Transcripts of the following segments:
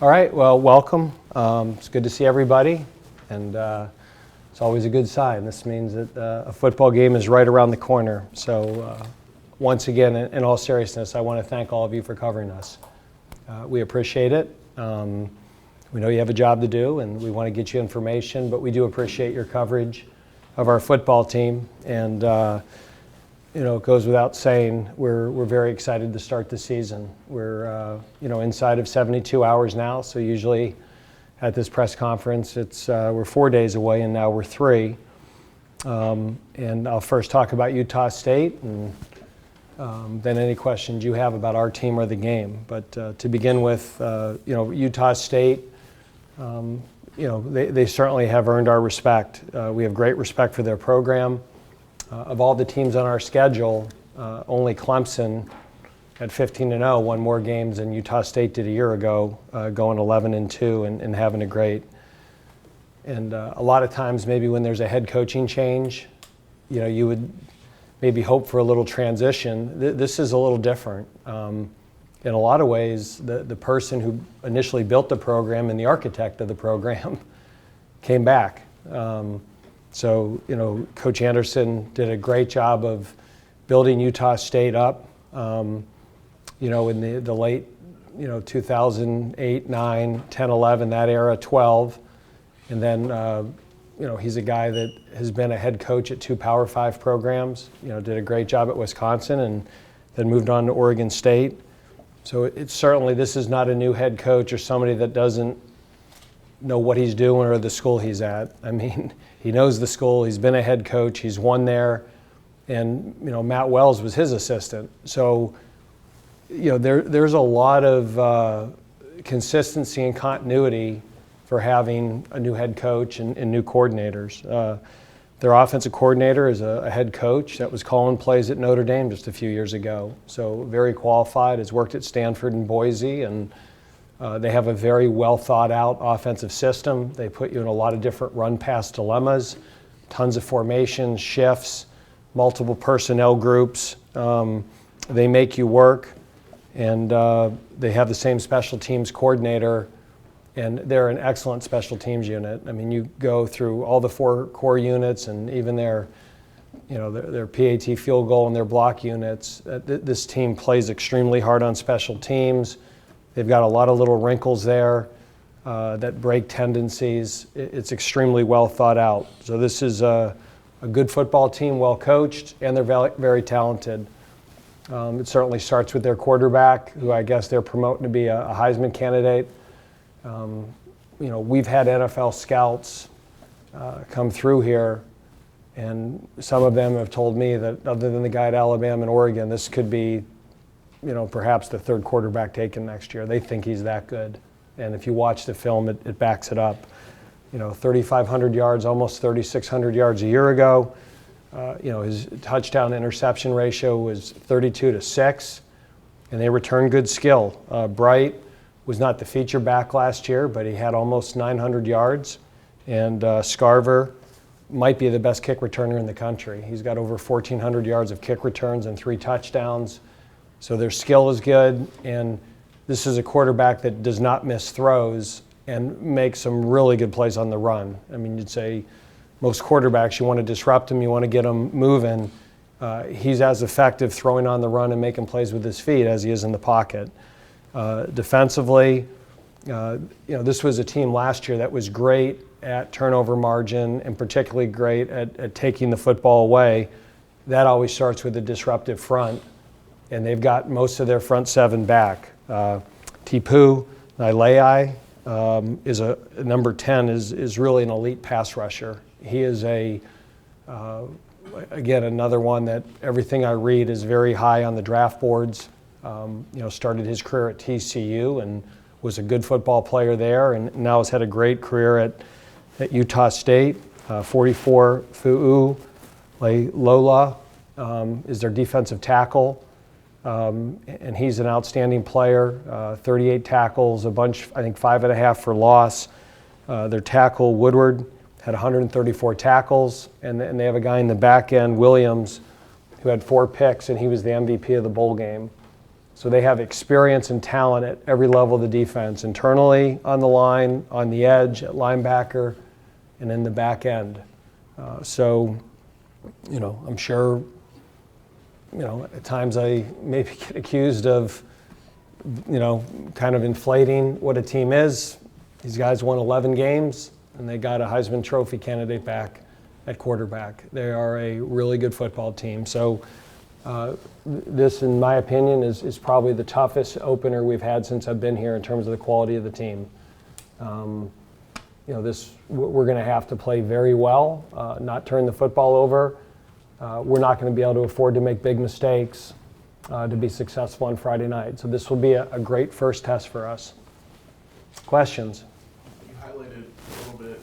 All right, well, welcome. It's good to see everybody, and it's always a good sign. This means that a football game is right around the corner. So once again, in all seriousness, I want to thank all of you for covering us. We appreciate it. We know you have a job to do, and we want to get you information, but we do appreciate your coverage of our football team. And it goes without saying, we're very excited to start the season. We're inside of 72 hours now, so usually at this press conference we're 4 days away, and now we're 3. And I'll first talk about Utah State, and then any questions you have about our team or the game. But to begin with, Utah State, they certainly have earned our respect. We have great respect for their program. Of all the teams on our schedule, only Clawson at 15-0 won more games than Utah State did a year ago, going 11-2 and having a great. And a lot of times, maybe when there's a head coaching change, you would maybe hope for a little transition. This is a little different. In a lot of ways, the person who initially built the program and the architect of the program came back. So, Coach Anderson did a great job of building Utah State up, in the late, 2008, 9, 10, 11, that era, 12. And then, he's a guy that has been a head coach at 2 Power 5 programs, did a great job at Wisconsin and then moved on to Oregon State. So it's certainly, this is not a new head coach or somebody that doesn't know what he's doing or the school he's at. I mean, he knows the school, he's been a head coach, he's won there, and Matt Wells was his assistant. So there's a lot of consistency and continuity for having a new head coach and new coordinators. Their offensive coordinator is a head coach that was calling plays at Notre Dame just a few years ago. So very qualified, has worked at Stanford and Boise, and they have a very well thought out offensive system. They put you in a lot of different run pass dilemmas, tons of formations, shifts, multiple personnel groups. They make you work, and they have the same special teams coordinator, and they're an excellent special teams unit. I mean, you go through all the 4 core units and even their PAT field goal and their block units. This team plays extremely hard on special teams. They've got a lot of little wrinkles there that break tendencies. It's extremely well thought out. So this is a good football team, well coached, and they're very talented. It certainly starts with their quarterback, who I guess they're promoting to be a Heisman candidate. We've had NFL scouts come through here, and some of them have told me that other than the guy at Alabama and Oregon, this could be perhaps the 3rd quarterback taken next year. They think he's that good. And if you watch the film, it backs it up. 3,500 yards, almost 3,600 yards a year ago. His touchdown interception ratio was 32-6, and they return good skill. Bright was not the feature back last year, but he had almost 900 yards. And Scarver might be the best kick returner in the country. He's got over 1,400 yards of kick returns and 3 touchdowns. So their skill is good, and this is a quarterback that does not miss throws and makes some really good plays on the run. I mean, you'd say most quarterbacks, you want to disrupt them, you want to get them moving. He's as effective throwing on the run and making plays with his feet as he is in the pocket. Defensively, this was a team last year that was great at turnover margin and particularly great at taking the football away. That always starts with a disruptive front. And they've got most of their front 7 back. Tipu Nailai is a number 10, is really an elite pass rusher. He is again, another one that everything I read is very high on the draft boards. Started his career at TCU and was a good football player there, and now has had a great career at Utah State. 44 Fu'u Lola is their defensive tackle. And he's an outstanding player, 38 tackles, a bunch, I think 5.5 for loss. Their tackle, Woodward, had 134 tackles, and they have a guy in the back end, Williams, who had 4 picks, and he was the MVP of the bowl game. So they have experience and talent at every level of the defense, internally, on the line, on the edge, at linebacker, and in the back end. So, I'm sure, at times I maybe get accused of, kind of inflating what a team is. These guys won 11 games, and they got a Heisman Trophy candidate back at quarterback. They are a really good football team. So this, in my opinion, is probably the toughest opener we've had since I've been here in terms of the quality of the team. We're going to have to play very well, not turn the football over. We're not going to be able to afford to make big mistakes to be successful on Friday night. So this will be a great first test for us. Questions? You highlighted a little bit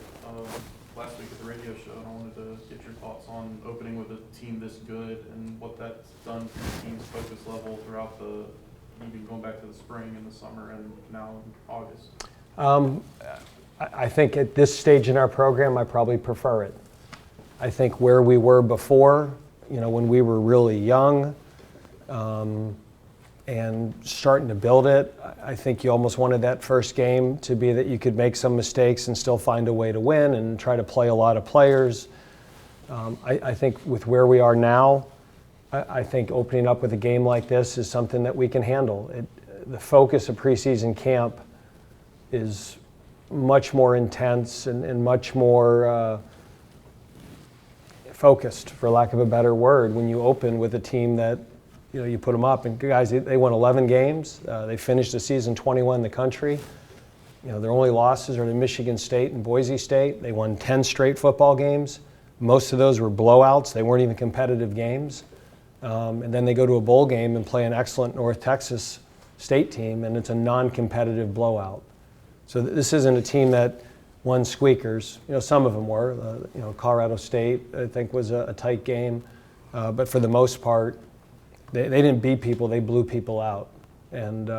last week at the radio show, and I wanted to get your thoughts on opening with a team this good and what that's done for the team's focus level throughout even going back to the spring and the summer and now in August. I think at this stage in our program, I probably prefer it. I think where we were before, when we were really young and starting to build it, I think you almost wanted that first game to be that you could make some mistakes and still find a way to win and try to play a lot of players. I think with where we are now, I think opening up with a game like this is something that we can handle. The focus of preseason camp is much more intense and much more focused, for lack of a better word, when you open with a team that, you put them up. And guys, they won 11 games. They finished the season 21 in the country. Their only losses are to Michigan State and Boise State. They won 10 straight football games. Most of those were blowouts. They weren't even competitive games. And then they go to a bowl game and play an excellent North Texas State team, and it's a non-competitive blowout. So this isn't a team that won squeakers. Some of them were. Colorado State, I think, was a tight game. But for the most part, they didn't beat people. They blew people out. And,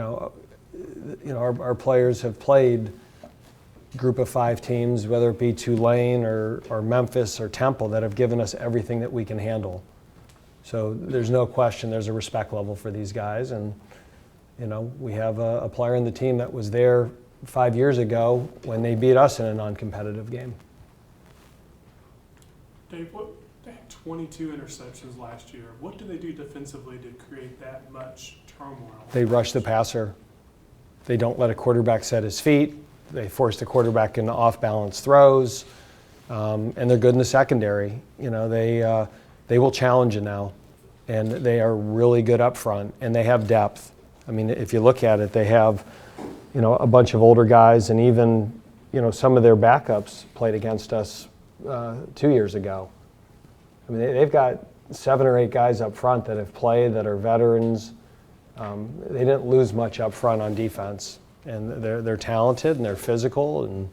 our players have played group of 5 teams, whether it be Tulane or Memphis or Temple, that have given us everything that we can handle. So there's no question there's a respect level for these guys. And, we have a player in the team that was there 5 years ago when they beat us in a non-competitive game. Dave, they had 22 interceptions last year. What do they do defensively to create that much turmoil? They rush the passer. They don't let a quarterback set his feet. They force the quarterback into off-balance throws, and they're good in the secondary. They will challenge you now, and they are really good up front, and they have depth. I mean, if you look at it, they have, a bunch of older guys, and even, some of their backups played against us 2 years ago. I mean, they've got 7 or 8 guys up front that have played, that are veterans. They didn't lose much up front on defense, and they're talented and they're physical. And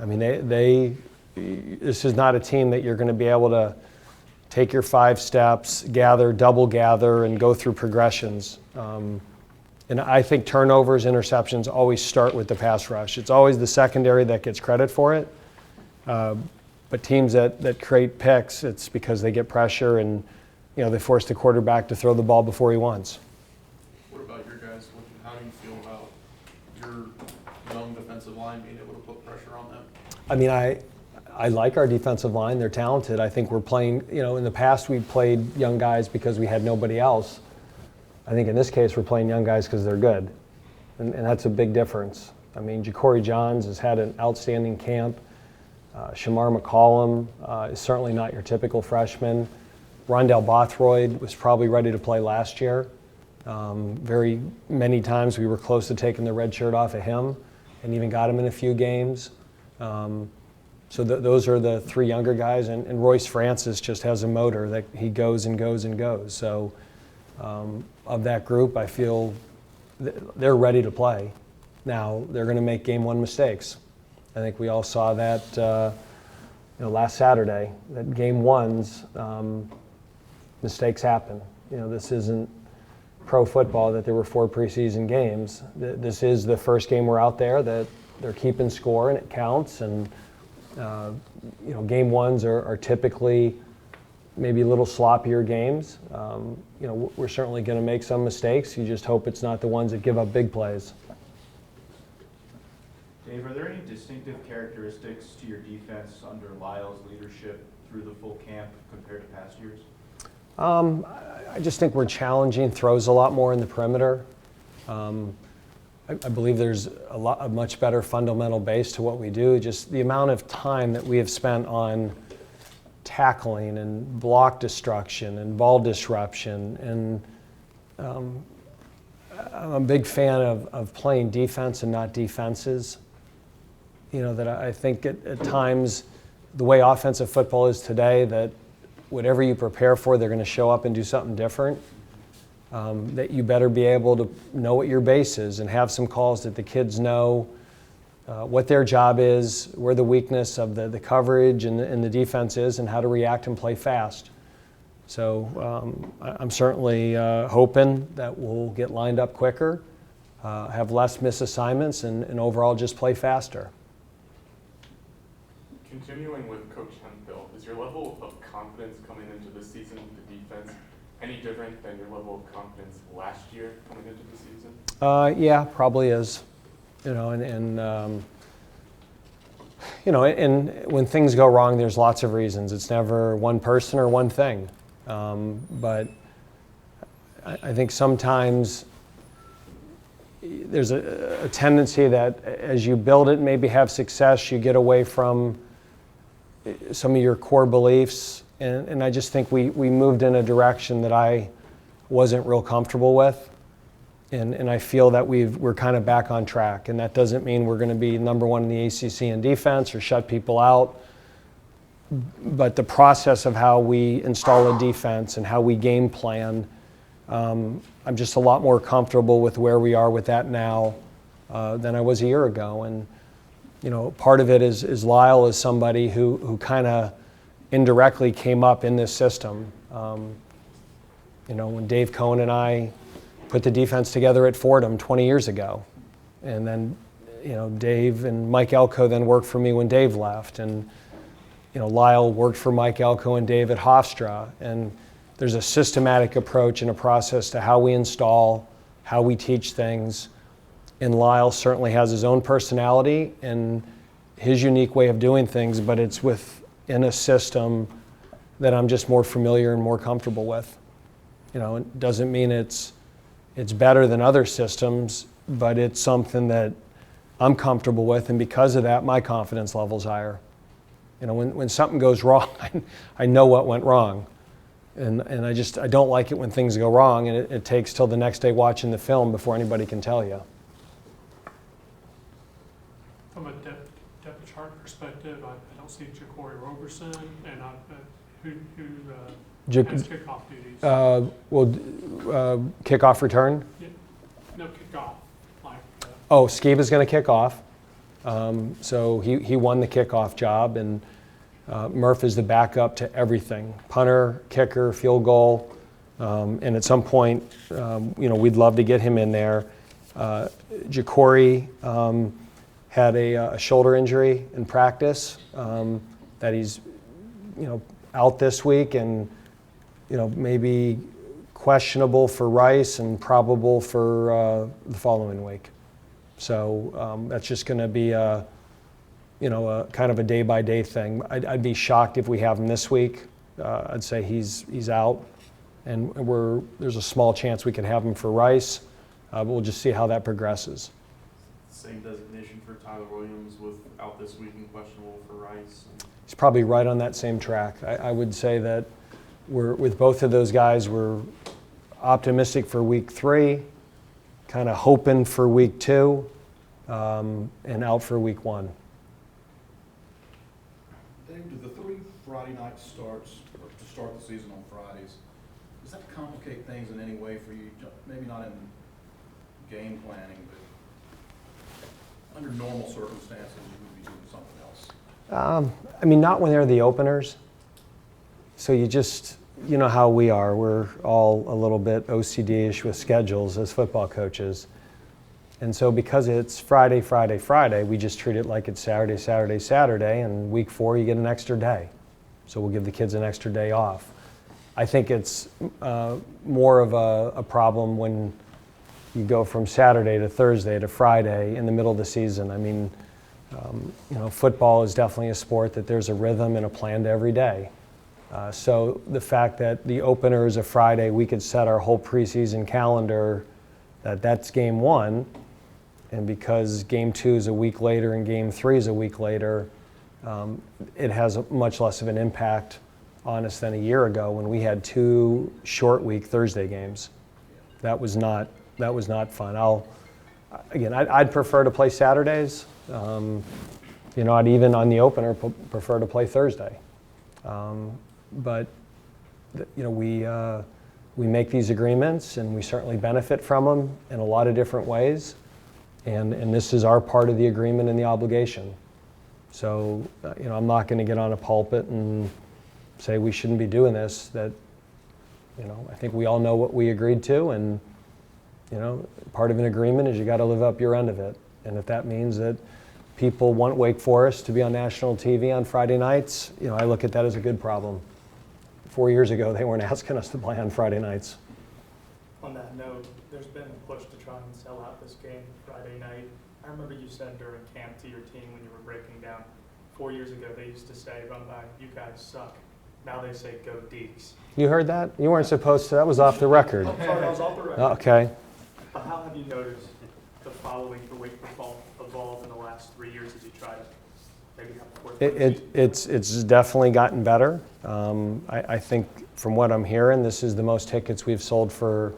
I mean, this is not a team that you're going to be able to take your 5 steps, gather, double gather, and go through progressions. And I think turnovers, interceptions always start with the pass rush. It's always the secondary that gets credit for it. But teams that create picks, it's because they get pressure and, they force the quarterback to throw the ball before he wants. What about your guys? How do you feel about your young defensive line being able to put pressure on them? I mean, I like our defensive line. They're talented. I think we're playing, in the past we played young guys because we had nobody else. I think in this case we're playing young guys because they're good. And that's a big difference. I mean, Ja'Cory Johns has had an outstanding camp. Shamar McCollum is certainly not your typical freshman. Rondell Bothroyd was probably ready to play last year. Very many times we were close to taking the red shirt off of him and even got him in a few games. So those are the 3 younger guys. And Royce Francis just has a motor that he goes and goes and goes. So of that group, I feel they're ready to play. Now, they're going to make game 1 mistakes. I think we all saw that last Saturday, that game 1s, mistakes happen. This isn't pro football that there were 4 preseason games. This is the first game we're out there that they're keeping score and it counts. And game 1s are typically maybe a little sloppier games. We're certainly going to make some mistakes. You just hope it's not the ones that give up big plays. Dave, are there any distinctive characteristics to your defense under Lyle's leadership through the full camp compared to past years? I just think we're challenging throws a lot more in the perimeter. I believe there's a much better fundamental base to what we do. Just the amount of time that we have spent on tackling and block destruction and ball disruption. And I'm a big fan of playing defense and not defenses. That I think at times the way offensive football is today, that whatever you prepare for, they're going to show up and do something different. That you better be able to know what your base is and have some calls that the kids know what their job is, where the weakness of the coverage and the defense is, and how to react and play fast. So I'm certainly hoping that we'll get lined up quicker, have less misassignments, and overall just play faster. Continuing with Coach Hemphill, is your level of confidence coming into the season with the defense any different than your level of confidence last year coming into the season? Yeah, probably is. And when things go wrong, there's lots of reasons. It's never one person or one thing. But I think sometimes there's a tendency that as you build it and maybe have success, you get away from some of your core beliefs. And I just think we moved in a direction that I wasn't real comfortable with. And I feel that we're kind of back on track. And that doesn't mean we're going to be number one in the ACC in defense or shut people out. But the process of how we install a defense and how we game plan, I'm just a lot more comfortable with where we are with that now than I was a year ago. And, part of it is Lyle is somebody who kind of indirectly came up in this system. When Dave Cohn and I put the defense together at Fordham 20 years ago. And then, Dave and Mike Elko then worked for me when Dave left. And, Lyle worked for Mike Elko and Dave at Hofstra. And there's a systematic approach and a process to how we install, how we teach things. And Lyle certainly has his own personality and his unique way of doing things, but it's within a system that I'm just more familiar and more comfortable with. It doesn't mean it's better than other systems, but it's something that I'm comfortable with, and because of that, my confidence level's higher. When something goes wrong, I know what went wrong. And I don't like it when things go wrong, and it takes till the next day watching the film before anybody can tell you. From a depth chart perspective, I don't see Ja'Cory Roberson, and who has kickoff duties? Kickoff return? Yeah. No, kickoff. Skiba's going to kick off. So he won the kickoff job, and Murph is the backup to everything: punter, kicker, field goal, and at some point, we'd love to get him in there. Ja'Cory had a shoulder injury in practice that he's out this week, and maybe questionable for Rice and probable for the following week. So that's just going to be a kind of a day-by-day thing. I'd be shocked if we have him this week. I'd say he's out, and there's a small chance we could have him for Rice, but we'll just see how that progresses. Same designation for Tyler Williams with out this week and questionable for Rice. He's probably right on that same track. I would say that with both of those guys, we're optimistic for week 3, kind of hoping for week 2, and out for week 1. Dave, do the 3 Friday night starts, or to start the season on Fridays, does that complicate things in any way for you? Maybe not in game planning, but under normal circumstances, you would be doing something else. Not when they're the openers. So you know how we are. We're all a little bit OCD-ish with schedules as football coaches. And so because it's Friday, Friday, Friday, we just treat it like it's Saturday, Saturday, Saturday, and week 4 you get an extra day. So we'll give the kids an extra day off. I think it's more of a problem when you go from Saturday to Thursday to Friday in the middle of the season. I mean, football is definitely a sport that there's a rhythm and a plan to every day. So the fact that the opener is a Friday, we could set our whole preseason calendar that's game one, and because game two is a week later and game three is a week later, it has much less of an impact on us than a year ago when we had 2 short week Thursday games. That was not fun. I'd prefer to play Saturdays. I'd even on the opener prefer to play Thursday. But we make these agreements and we certainly benefit from them in a lot of different ways. And this is our part of the agreement and the obligation. So, I'm not going to get on a pulpit and say we shouldn't be doing this. That, I think we all know what we agreed to, and, part of an agreement is you got to live up your end of it. And if that means that people want Wake Forest to be on national TV on Friday nights, I look at that as a good problem. 4 years ago, they weren't asking us to play on Friday nights. On that note, there's been a push to try and sell out this game Friday night. I remember you said during camp to your team when you were breaking down, 4 years ago they used to say, run by, you guys suck. Now they say, go Deeks. You heard that? You weren't supposed to. That was off the record. I'm sorry, that was off the record. Okay. But how have you noticed the following for Wake football evolve in the last 3 years as you try to maybe have a fourth? It's definitely gotten better. I think from what I'm hearing, this is the most tickets we've sold for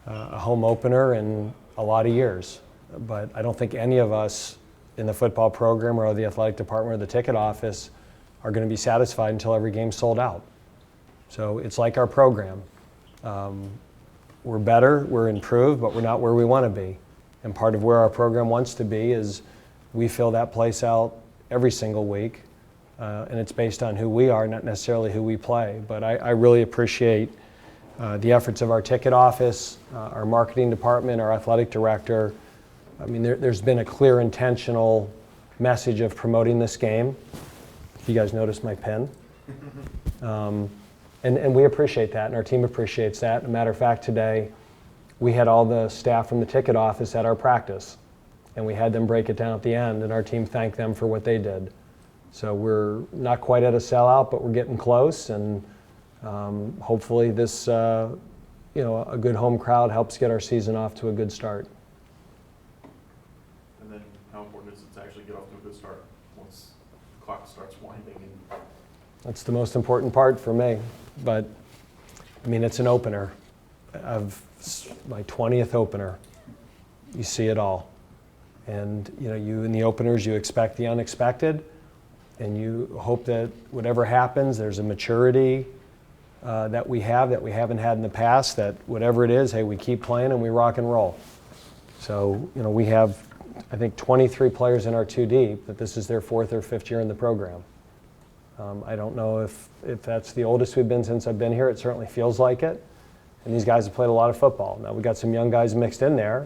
a home opener in a lot of years. But I don't think any of us in the football program or the athletic department or the ticket office are going to be satisfied until every game's sold out. So it's like our program. We're better, we're improved, but we're not where we want to be. And part of where our program wants to be is we fill that place out every single week. And it's based on who we are, not necessarily who we play. But I really appreciate the efforts of our ticket office, our marketing department, our athletic director. I mean, there's been a clear intentional message of promoting this game. If you guys notice my pen. And we appreciate that, and our team appreciates that. As a matter of fact, today, we had all the staff from the ticket office at our practice, and we had them break it down at the end, and our team thanked them for what they did. So we're not quite at a sellout, but we're getting close, and hopefully this, a good home crowd helps get our season off to a good start. And then how important is it to actually get off to a good start once the clock starts winding? And That's the most important part for me. But, I mean, it's an opener. Of my 20th opener. You see it all. And, you in the openers, you expect the unexpected. And you hope that whatever happens, there's a maturity that we haven't had in the past, that whatever it is, hey, we keep playing and we rock and roll. So, we have, I think, 23 players in our 2D, but this is their 4th or 5th year in the program. I don't know if that's the oldest we've been since I've been here. It certainly feels like it. And these guys have played a lot of football. Now, we've got some young guys mixed in there,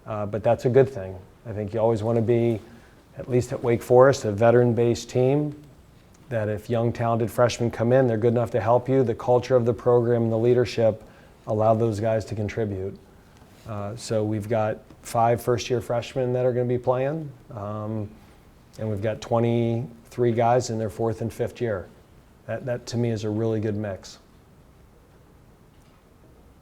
but that's a good thing. I think you always want to be, at least at Wake Forest, a veteran-based team, that if young, talented freshmen come in, they're good enough to help you. The culture of the program and the leadership allow those guys to contribute. So we've got 5 first-year freshmen that are going to be playing, and we've got 23 guys in their 4th and 5th year. That to me is a really good mix.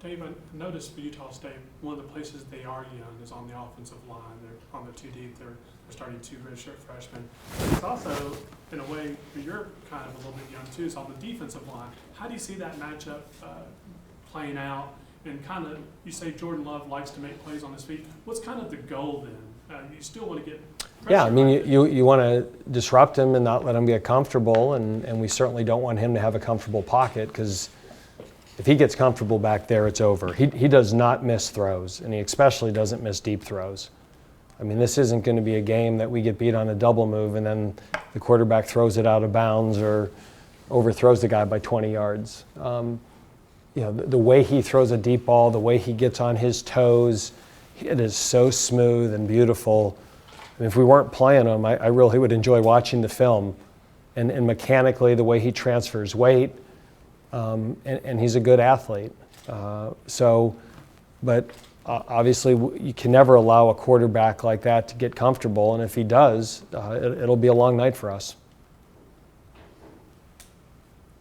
Dave, I noticed for Utah State, one of the places they are young is on the offensive line. They're on the 2D. They're starting 2 redshirt freshmen. It's also, in a way, you're kind of a little bit young too, is on the defensive line. How do you see that matchup playing out? And kind of, you say Jordan Love likes to make plays on his feet. What's kind of the goal then? You still want to get pressure. Yeah, I mean, you want to disrupt him and not let him get comfortable, and we certainly don't want him to have a comfortable pocket, because if he gets comfortable back there, it's over. He does not miss throws, and he especially doesn't miss deep throws. I mean, this isn't going to be a game that we get beat on a double move and then the quarterback throws it out of bounds or overthrows the guy by 20 yards. The way he throws a deep ball, the way he gets on his toes, it is so smooth and beautiful. I mean, if we weren't playing him, I really would enjoy watching the film. And mechanically, the way he transfers weight, and he's a good athlete. But obviously you can never allow a quarterback like that to get comfortable, and if he does, it'll be a long night for us.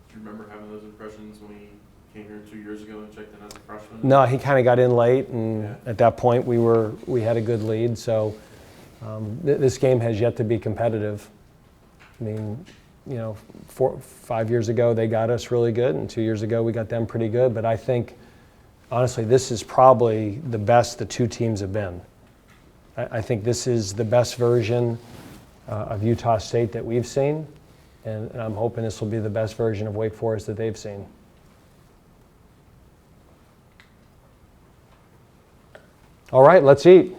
Do you remember having those impressions when he came here 2 years ago and checked in as a freshman? No, he kind of got in late, and Yeah. at that point we had a good lead. So this game has yet to be competitive. I mean, 5 years ago they got us really good, and 2 years ago we got them pretty good. But I think, honestly, this is probably the best the two teams have been. I think this is the best version of Utah State that we've seen, and I'm hoping this will be the best version of Wake Forest that they've seen. All right, let's eat.